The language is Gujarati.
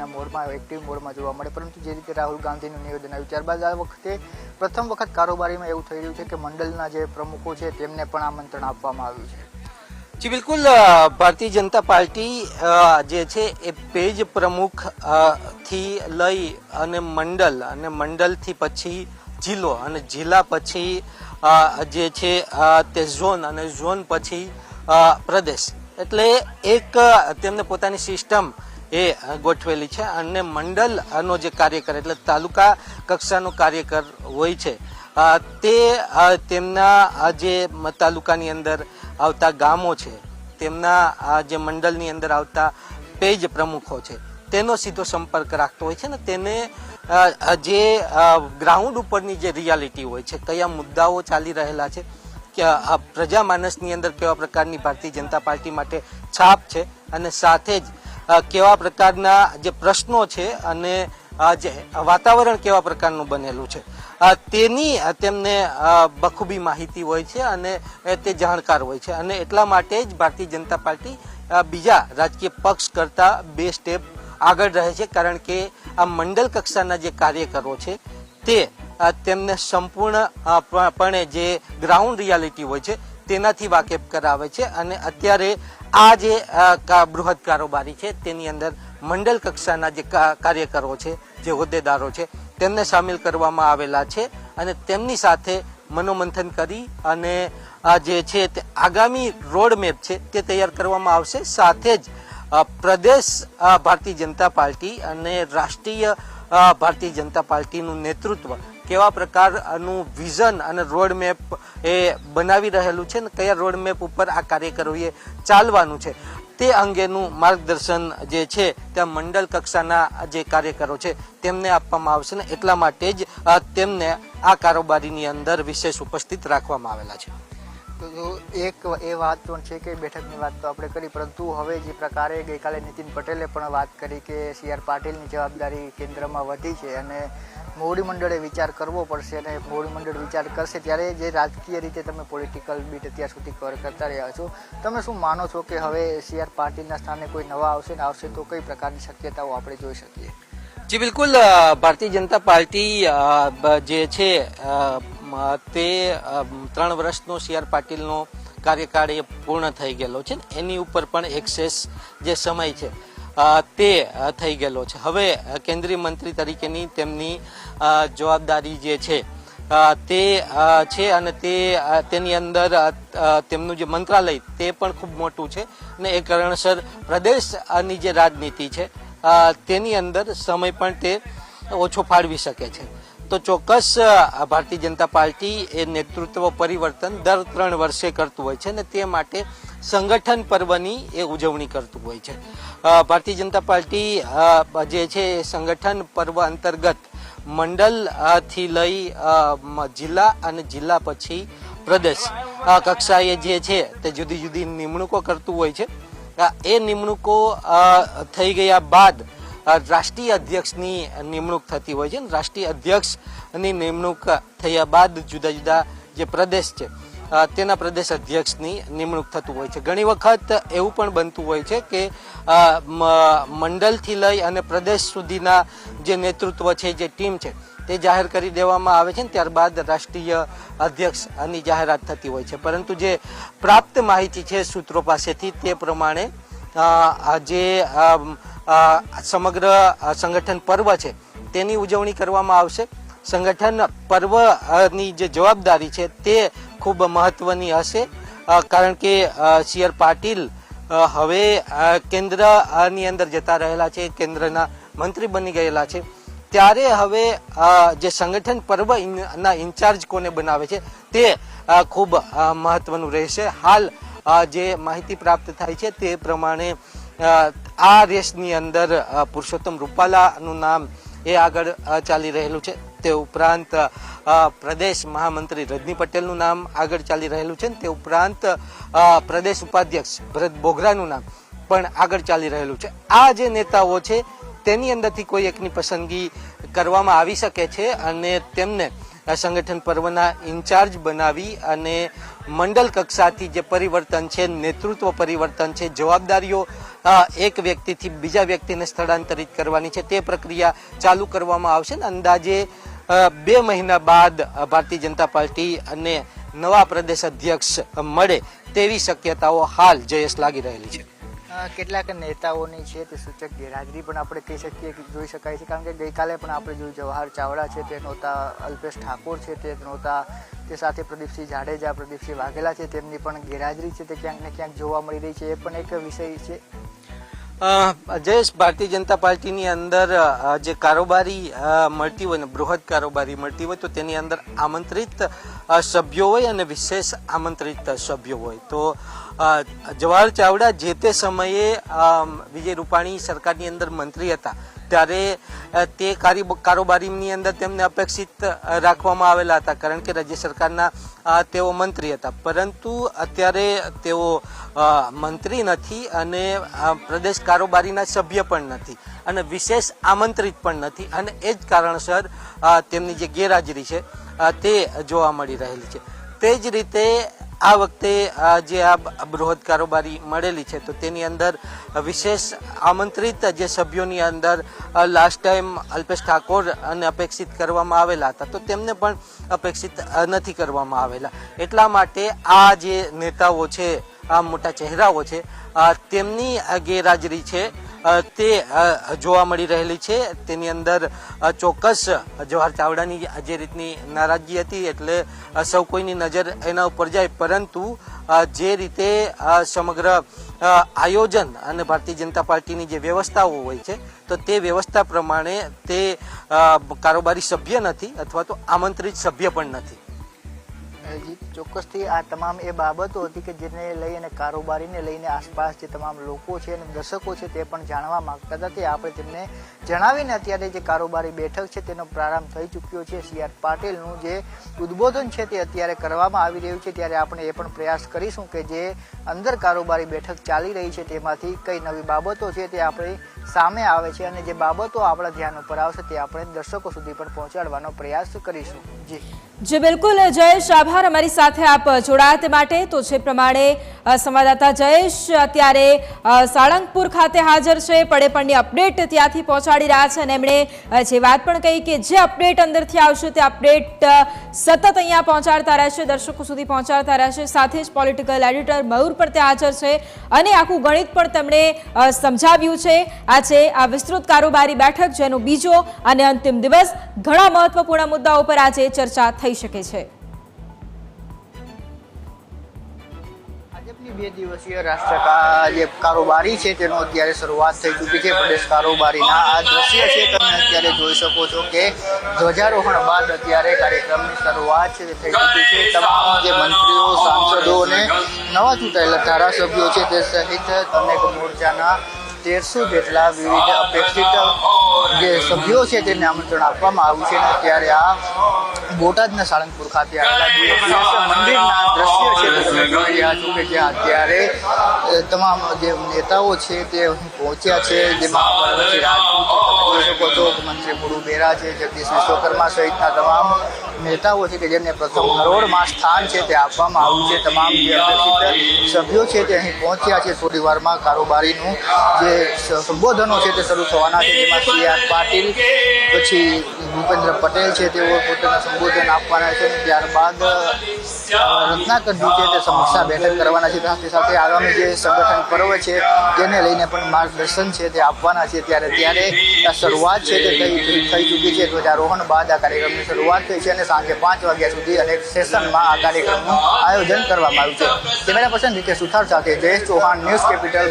એના મોડમાં એક્ટિવ મોડમાં જોવા મળે, પરંતુ જે રીતે રાહુલ ગાંધીનું નિવેદન આવ્યું ત્યારબાદ આ વખતે પ્રથમ વખત કારોબારીમાં એવું થઈ રહ્યું છે કે મંડળના જે પ્રમુખો છે તેમને પણ આમંત્રણ આપવામાં આવ્યું છે। જી બિલકુલ, ભારતીય જનતા પાર્ટી જે છે એ પેજ પ્રમુખ થી લઈ અને મંડળથી પછી જિલ્લો અને જિલ્લા પછી જે છે તે ઝોન અને ઝોન પછી પ્રદેશ, એટલે એક તેમને પોતાની સિસ્ટમ એ ગોઠવેલી છે અને મંડળનો જે કાર્યકર એટલે તાલુકા કક્ષાનો કાર્યકર હોય છે તે તેમના જે તાલુકાની અંદર આવતા ગામો છે, તેમના જે મંડળની અંદર આવતા પેજ પ્રમુખો છે તેનો સીધો સંપર્ક રાખતો હોય છે ને તેને જે ગ્રાઉન્ડ ઉપરની જે રિયાલિટી હોય છે, કયા મુદ્દાઓ ચાલી રહેલા છે, કે પ્રજામાનસની અંદર કેવા પ્રકારની ભારતીય જનતા પાર્ટી માટે છાપ છે અને સાથે જ કેવા પ્રકારના જે પ્રશ્નો છે અને જે વાતાવરણ કેવા પ્રકારનું બનેલું છે તેની તેમને બખૂબી માહિતી હોય છે અને તે જાણકાર હોય છે અને એટલા માટે જ ભારતીય જનતા પાર્ટી બીજા રાજકીય પક્ષ કરતા 2 સ્ટેપ આગળ રહે છે, કારણ કે આ મંડળ કક્ષાના જે કાર્યકરો છે તે તેમને સંપૂર્ણપણે જે ગ્રાઉન્ડ રિયાલિટી હોય છે તેનાથી વાકેફ કરાવે છે અને અત્યારે આ જે બૃહદ કારોબારી છે તેની અંદર મંડળ કક્ષાના જે કાર્યકરો છે, જે હોદ્દેદારો છે તેમને સામેલ કરવામાં આવેલા છે અને તેમની સાથે મનોમંથન કરી અને જે છે તે આગામી રોડ મેપ છે તે તૈયાર કરવામાં આવશે। સાથે જ પ્રદેશ ભારતીય જનતા પાર્ટી અને રાષ્ટ્રીય ભારતીય જનતા પાર્ટીનું નેતૃત્વ કેવા પ્રકારનું વિઝન અને રોડ મેપ એ બનાવી રહેલું છે ને કયા રોડ મેપ ઉપર આ કાર્યકરોએ ચાલવાનું છે તે અંગેનું માર્ગદર્શન જે છે ત્યાં મંડળ કક્ષાના જે કાર્યકરો છે તેમને આપવામાં આવશે ને એટલા માટે જ તેમને આ કારોબારીની અંદર વિશેષ ઉપસ્થિત રાખવામાં આવેલા છે। તો એક એ વાત પણ છે કે બેઠકની વાત તો આપણે કરી, પરંતુ હવે જે પ્રકારે ગઈકાલે નીતિન પટેલે પણ વાત કરી કે સી.આર. પાટીલની જવાબદારી કેન્દ્રમાં વધી છે અને મોવડી મંડળે વિચાર કરવો પડશે અને મોવડી મંડળ વિચાર કરશે ત્યારે જે રાજકીય રીતે તમે પોલિટિકલ બીટ અત્યાર સુધી કવર કરતા રહ્યા છો, તમે શું માનો છો કે હવે સી.આર. પાટીલના સ્થાને કોઈ નવા આવશે ને આવશે તો કઈ પ્રકારની શક્યતાઓ આપણે જોઈ શકીએ? જી બિલકુલ, ભારતીય જનતા પાર્ટી જે છે તે 3 વર્ષનો સી.આર. પાટીલનો કાર્યકાળ એ પૂર્ણ થઈ ગયેલો છે, એની ઉપર પણ એક્સેસ જે સમય છે તે થઈ ગયેલો છે। હવે કેન્દ્રીય મંત્રી તરીકેની તેમની જવાબદારી જે છે તે છે અને તેની અંદર તેમનું જે મંત્રાલય તે પણ ખૂબ મોટું છે અને એ કારણસર પ્રદેશની જે રાજનીતિ છે તેની અંદર સમય પણ તે ઓછો ફાળવી શકે છે। તો ચોક્કસ ભારતીય જનતા પાર્ટી એ નેતૃત્વ પરિવર્તન દર 3 વર્ષે કરતું હોય છે અને તે માટે સંગઠન પર્વની એ ઉજવણી કરતું હોય છે। ભારતીય જનતા પાર્ટી જે છે સંગઠન પર્વ અંતર્ગત મંડળ થી લઈ જિલ્લા અને જિલ્લા પછી પ્રદેશ કક્ષાએ જે છે તે જુદી જુદી નિમણૂકો કરતું હોય છે। એ નિમણૂકો થઈ ગયા બાદ રાષ્ટ્રીય અધ્યક્ષની નિમણૂક થતી હોય છે। રાષ્ટ્રીય અધ્યક્ષની નિમણૂક થયા બાદ જુદા જુદા જે પ્રદેશ છે તેના પ્રદેશ અધ્યક્ષની નિમણૂક થતું હોય છે। ઘણી વખત એવું પણ બનતું હોય છે કે મંડળથી લઈ અને પ્રદેશ સુધીના જે નેતૃત્વ છે, જે ટીમ છે તે જાહેર કરી દેવામાં આવે છે, ત્યારબાદ રાષ્ટ્રીય અધ્યક્ષની જાહેરાત થતી હોય છે। પરંતુ જે પ્રાપ્ત માહિતી છે સૂત્રો પાસેથી તે પ્રમાણે જે સમગ્ર સંગઠન પર્વ છે તેની ઉજવણી કરવામાં આવશે। સંગઠન પર્વની જે જવાબદારી છે તે ખૂબ મહત્વની હશે, કારણ કે સી.આર. પાટીલ હવે કેન્દ્રની અંદર જતા રહેલા છે, કેન્દ્રના મંત્રી બની ગયેલા છે, ત્યારે હવે જે સંગઠન પર્વના ઇન્ચાર્જ કોને બનાવે છે તે ખૂબ મહત્વનું રહેશે। હાલ જે માહિતી પ્રાપ્ત થાય છે તે પ્રમાણે આ રેસની અંદર પુરુષોત્તમ રૂપાલાનું નામ એ આગળ ચાલી રહેલું છે, તે ઉપરાંત પ્રદેશ મહામંત્રી રજની પટેલનું નામ આગળ ચાલી રહેલું છે, તે ઉપરાંત પ્રદેશ ઉપાધ્યક્ષ ભરત બોઘરાનું નામ પણ આગળ ચાલી રહેલું છે। આ જે નેતાઓ છે તેની અંદરથી કોઈ એકની પસંદગી કરવામાં આવી શકે છે અને તેમને સંગઠન પર્વના ઇન્ચાર્જ બનાવી અને મંડળ કક્ષાથી જે પરિવર્તન છે, નેતૃત્વ પરિવર્તન છે, જવાબદારીઓ એક વ્યક્તિથી બીજા વ્યક્તિને સ્થળાંતરિત કરવાની છે તે પ્રક્રિયા ચાલુ કરવામાં આવશે ને અંદાજે 2 મહિના બાદ ભારતીય જનતા પાર્ટી અને નવા પ્રદેશ અધ્યક્ષ મળે તેવી શક્યતાઓ હાલ જયેશ લાગી રહેલી છે. કેટલાક નેતાઓની છે તે સૂચક ગેરહાજરી પણ આપણે કહી શકીએ કે જોઈ શકાય છે, કારણ કે ગઈકાલે પણ આપણે જોયું જવાહર ચાવડા છે તે નહોતા, અલ્પેશ ઠાકોર છે તે નહોતા, તે સાથે પ્રદીપસિંહ જાડેજા, પ્રદીપસિંહ વાઘેલા છે તેમની પણ ગેરહાજરી છે તે ક્યાંક ને ક્યાંક જોવા મળી રહી છે. એ પણ એક વિષય છે. જયેશ, ભારતીય જનતા પાર્ટીની અંદર જે કારોબારી મળતી હોય ને બૃહદ કારોબારી મળતી હોય તો તેની અંદર આમંત્રિત સભ્યો હોય અને વિશેષ આમંત્રિત સભ્યો હોય. તો જવાહર ચાવડા જે તે સમયે વિજય રૂપાણી સરકારની અંદર મંત્રી હતા ત્યારે તે કારોબારીની અંદર તેમને અપેક્ષિત રાખવામાં આવેલા હતા, કારણ કે રાજ્ય સરકારના તેઓ મંત્રી હતા. પરંતુ અત્યારે તેઓ મંત્રી નથી અને પ્રદેશ કારોબારીના સભ્ય પણ નથી અને વિશેષ આમંત્રિત પણ નથી, અને એ જ કારણસર તેમની જે ગેરહાજરી છે તે જોવા મળી રહેલી છે. તે જ રીતે આ વખતે જે આ બૃહદ કારોબારી મળેલી છે તો તેની અંદર વિશેષ આમંત્રિત જે સભ્યોની અંદર લાસ્ટ ટાઈમ અલ્પેશ ઠાકોર અને અપેક્ષિત કરવામાં આવેલા હતા તો તેમને પણ અપેક્ષિત નથી કરવામાં આવેલા. એટલા માટે આ જે નેતાઓ છે, આ મોટા ચહેરાઓ છે, તેમની ગેરહાજરી છે તે જોવા મળી રહેલી છે. તેની અંદર ચોક્કસ જવાહર ચાવડાની જે રીતની નારાજગી હતી એટલે સૌ કોઈની નજર એના ઉપર જાય, પરંતુ જે રીતે સમગ્ર આયોજન અને ભારતીય જનતા પાર્ટીની જે વ્યવસ્થાઓ હોય છે તો તે વ્યવસ્થા પ્રમાણે તે કારોબારી સભ્ય નથી અથવા તો આમંત્રિત સભ્ય પણ નથી. ચોક્કસથી આ તમામ એ બાબતો હતી કે જેને લઈ અને કારોબારીને લઈને આસપાસ જે તમામ લોકો છે અને દર્શકો છે તે પણ જાણવા માંગતા હતા. તે આપણે તેમને જણાવીને અત્યારે જે કારોબારી બેઠક છે તેનો પ્રારંભ થઈ ચૂક્યો છે. CR પાટીલનું જે ઉદ્બોધન છે તે અત્યારે કરવામાં આવી રહ્યું છે, ત્યારે આપણે એ પણ પ્રયાસ કરીશું કે જે અંદર કારોબારી બેઠક ચાલી રહી છે તેમાંથી કઈ નવી બાબતો છે તે આપણી સામે આવે છે અને જે બાબતો આપણા ધ્યાન ઉપર આવશે તે આપણે દર્શકો સુધી પણ પહોંચાડવાનો પ્રયાસ કરીશું. જી બિલકુલ જયેશ, આભાર અમારી સાથે આપ જોડાયા તે માટે. તો જે પ્રમાણે સંવાદદાતા જયેશ અત્યારે સાળંગપુર ખાતે હાજર છે, પડેપણની અપડેટ ત્યાંથી પહોંચાડી રહ્યા છે અને એમણે જે વાત પણ કહી કે જે અપડેટ અંદરથી આવશે તે અપડેટ સતત અહીંયા પહોંચાડતા રહેશે, દર્શકો સુધી પહોંચાડતા રહેશે. સાથે જ પોલિટિકલ એડિટર મયુર પણ ત્યાં હાજર છે અને આખું ગણિત પણ તેમણે સમજાવ્યું છે. આજે આ વિસ્તૃત કારોબારી બેઠક જેનો બીજો અને અંતિમ દિવસ, ઘણા મહત્વપૂર્ણ મુદ્દાઓ પર આજે ચર્ચા થઈ શકે છે. ભાજપની 2 દિવસીય રાષ્ટ્ર જે કારોબારી છે તેનો અત્યારે શરૂઆત થઈ ચૂકી છે. પ્રદેશ કારોબારીના આ દ્રશ્ય છે તમે અત્યારે જોઈ શકો છો કે ધ્વજારોહણ બાદ અત્યારે કાર્યક્રમની શરૂઆત છે તે થઈ ચૂકી છે. તમામ જે મંત્રીઓ, સાંસદો અને નવા ચૂંટાયેલા ધારાસભ્યો છે તે સહિત અનેક મોરચાના 1300 જેટલા વિવિધ અપેક્ષિત જે સભ્યો છે તેને આમંત્રણ આપવામાં આવ્યું છે. અને અત્યારે આ બોટાદના સાળંગપુર ખાતે આવેલા મંદિરના દ્રશ્ય છે તે તમે જોઈ રહ્યા છો કે જ્યાં અત્યારે તમામ જે નેતાઓ છે તે પહોંચ્યા છે, જેમાં પરમસિંહ રાજપૂત તમે જોઈ શકો છો, મંત્રી મુરુ બેરા છે, જગદીશ વિશ્વકર્મા સહિતના તમામ નેતાઓ છે કે જેમને પ્રથમ હરોળમાં સ્થાન છે તે આપવામાં આવ્યું છે. તમામ જે અપેક્ષિત સભ્યો છે તે અહીં પહોંચ્યા છે. થોડી વારમાં કારોબારીનું જે સંબોધનો છે તે શરૂ થવાના છે, જેમાં CR પાટીલ, પછી ભૂપેન્દ્ર પટેલ છે તેઓ પોતાના સંબોધન આપવાના છે. ત્યારબાદ રત્નાકરજી છે તે સમીક્ષા બેઠક કરવાના છે. સાથે સાથે આગામી જે સંગઠન પર્વ છે તેને લઈને પણ માર્ગદર્શન છે તે આપવાના છે. ત્યારે આ શરૂઆત છે તે થઈ ચૂકી છે. ધ્વજારોહણ બાદ આ કાર્યક્રમની શરૂઆત થઈ છે અને સાંજે 5 વાગ્યા સુધી અનેક સેશનમાં આ કાર્યક્રમનું આયોજન કરવામાં આવ્યું છે. કેમેરા પર્સન રીતે સુથાર સાથે જયેશ ચૌહાણ, ન્યૂઝ કેપિટલ.